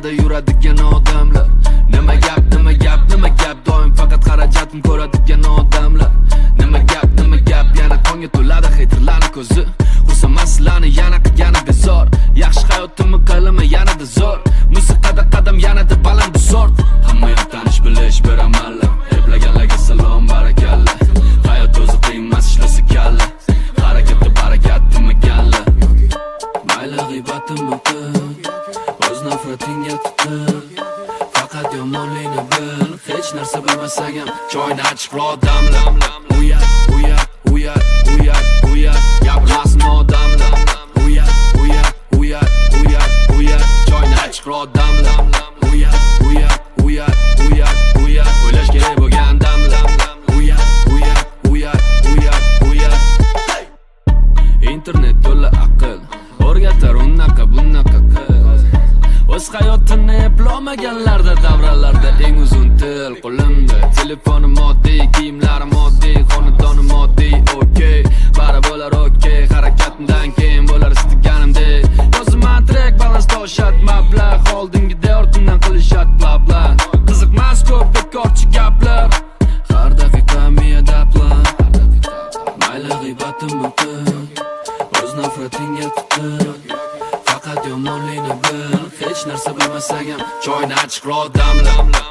yanada yuradigan odamlar. Nima gap, nima gap, nima gap, doim faqat xarajatim ko'radigan odamlar. Nima gap, yana qonga to'ladi haterlarning ko'zi. Xursandman sizlarni yana qilgani bezor. Yaxshi hayotimni qilaman yanada zo'r. Musiqada qadam yanada baland sort. Hamma yoq tanish bilish beramanlar. Eplaganlarga salom barakalla. Hayot o'zi qiymas ishlasa kalla. Harakatda barakat demaganlar. Mayli g'iybatimni qil, o'z nafratingga tutil. Faqat yomonlikni bil, hech narsa bilmasang ham choyni ochiqroq damla. Uyat, uyat, uyat, uyat, uyat, gapirmasin odamlar. Uyat, uyat, uyat, uyat, uyat, choyni ochiqroq damla. Uyat, uyat, uyat, uyat, uyat, o'ylash kerak bo'lgan damla. Uyat, uyat, uyat, uyat, uyat. Internet to'la aql, o'rgatar unaqa bunaqa qil. O'z hayotini eplolmaganlarda davralarda eng uzun til qo'limda. Telefonim moddiy, kiyimlarim moddiy, xonadonim moddiy, okey. Bari bo'lar okey, harakatimdan keyin bo'lar istaganimdek. Yozaman track, balansda oshat mablag', oldingida ortimdan qilishat bla bla. Qiziqmas ko'p bekorchi gaplar, har daqiqa miyada plan. Mayli g'iybatimni qil, o'z nafratingga tutil. Faqat yomonlikni bil, hech narsa bilmasang ham choyni ochiqroq damla.